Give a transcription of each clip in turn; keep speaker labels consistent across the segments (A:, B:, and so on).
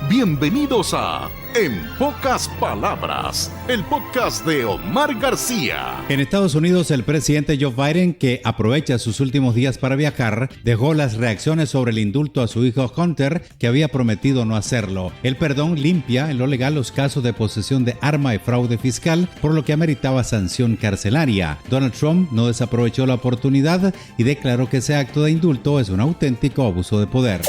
A: Bienvenidos a En Pocas Palabras, el podcast de Omar García.
B: En Estados Unidos, el presidente Joe Biden, que aprovecha sus últimos días para viajar, dejó las reacciones sobre el indulto a su hijo Hunter, que había prometido no hacerlo. El perdón limpia en lo legal los casos de posesión de arma y fraude fiscal, por lo que ameritaba sanción carcelaria. Donald Trump no desaprovechó la oportunidad y declaró que ese acto de indulto es un auténtico abuso de poder.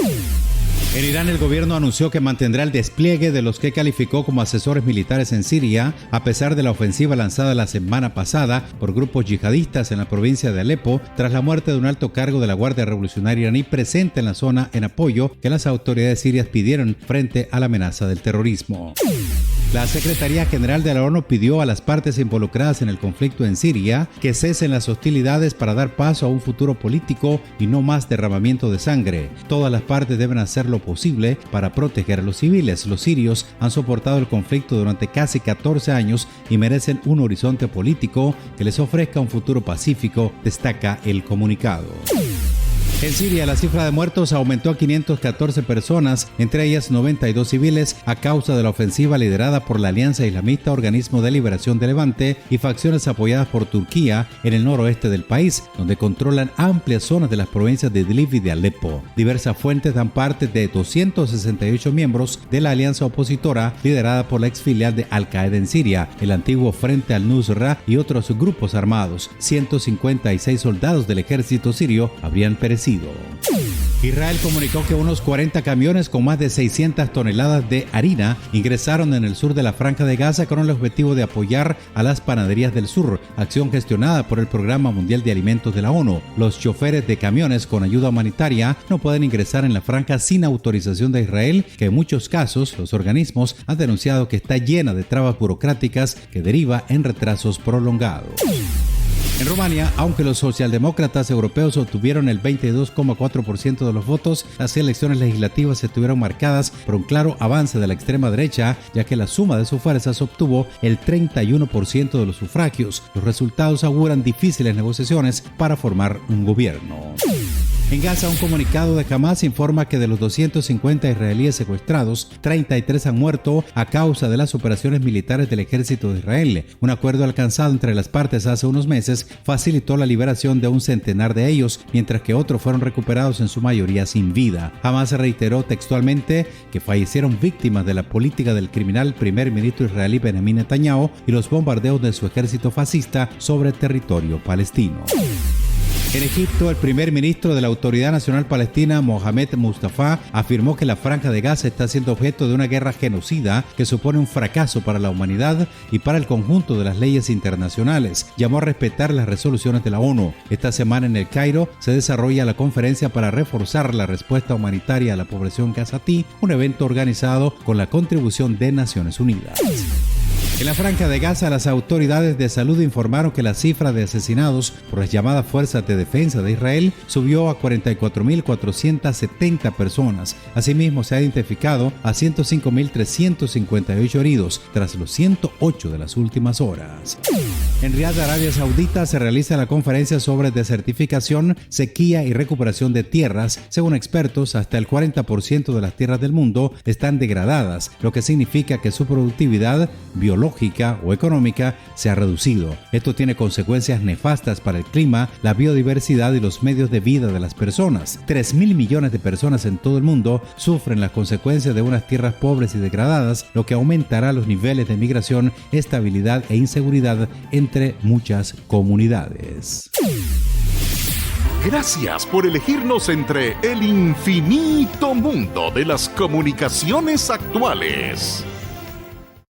B: En Irán, el gobierno anunció que mantendrá el despliegue de los que calificó como asesores militares en Siria, a pesar de la ofensiva lanzada la semana pasada por grupos yihadistas en la provincia de Alepo, tras la muerte de un alto cargo de la Guardia Revolucionaria iraní presente en la zona en apoyo que las autoridades sirias pidieron frente a la amenaza del terrorismo. La Secretaría General de la ONU pidió a las partes involucradas en el conflicto en Siria que cesen las hostilidades para dar paso a un futuro político y no más derramamiento de sangre. Todas las partes deben hacer lo posible para proteger a los civiles. Los sirios han soportado el conflicto durante casi 14 años y merecen un horizonte político que les ofrezca un futuro pacífico, destaca el comunicado. En Siria, la cifra de muertos aumentó a 514 personas, entre ellas 92 civiles, a causa de la ofensiva liderada por la Alianza Islamista Organismo de Liberación de Levante y facciones apoyadas por Turquía en el noroeste del país, donde controlan amplias zonas de las provincias de Idlib y de Alepo. Diversas fuentes dan parte de 268 miembros de la alianza opositora liderada por la exfilial de Al-Qaeda en Siria, el antiguo Frente al-Nusra y otros grupos armados. 156 soldados del ejército sirio habrían perecido. Israel comunicó que unos 40 camiones con más de 600 toneladas de harina ingresaron en el sur de la Franja de Gaza con el objetivo de apoyar a las panaderías del sur, acción gestionada por el Programa Mundial de Alimentos de la ONU. Los choferes de camiones con ayuda humanitaria no pueden ingresar en la franja sin autorización de Israel, que en muchos casos los organismos han denunciado que está llena de trabas burocráticas que deriva en retrasos prolongados. En Rumania, aunque los socialdemócratas europeos obtuvieron el 22,4% de los votos, las elecciones legislativas estuvieron marcadas por un claro avance de la extrema derecha, ya que la suma de sus fuerzas obtuvo el 31% de los sufragios. Los resultados auguran difíciles negociaciones para formar un gobierno. En Gaza, un comunicado de Hamas informa que de los 250 israelíes secuestrados, 33 han muerto a causa de las operaciones militares del ejército de Israel. Un acuerdo alcanzado entre las partes hace unos meses facilitó la liberación de un centenar de ellos, mientras que otros fueron recuperados en su mayoría sin vida. Hamas reiteró textualmente que fallecieron víctimas de la política del criminal primer ministro israelí Benjamin Netanyahu y los bombardeos de su ejército fascista sobre territorio palestino. En Egipto, el primer ministro de la Autoridad Nacional Palestina, Mohamed Mustafa, afirmó que la Franja de Gaza está siendo objeto de una guerra genocida que supone un fracaso para la humanidad y para el conjunto de las leyes internacionales. Llamó a respetar las resoluciones de la ONU. Esta semana en El Cairo se desarrolla la conferencia para reforzar la respuesta humanitaria a la población gazatí, un evento organizado con la contribución de Naciones Unidas. En la Franja de Gaza, las autoridades de salud informaron que la cifra de asesinados por las llamadas Fuerzas de Defensa de Israel subió a 44.470 personas. Asimismo, se ha identificado a 105.358 heridos, tras los 108 de las últimas horas. En Riad, Arabia Saudita, se realiza la conferencia sobre desertificación, sequía y recuperación de tierras. Según expertos, hasta el 40% de las tierras del mundo están degradadas, lo que significa que su productividad biológica o económica se ha reducido. Esto tiene consecuencias nefastas para el clima, la biodiversidad y los medios de vida de las personas. 3.000 millones de personas en todo el mundo sufren las consecuencias de unas tierras pobres y degradadas, lo que aumentará los niveles de migración, estabilidad e inseguridad entre muchas comunidades.
A: Gracias por elegirnos entre el infinito mundo de las comunicaciones actuales.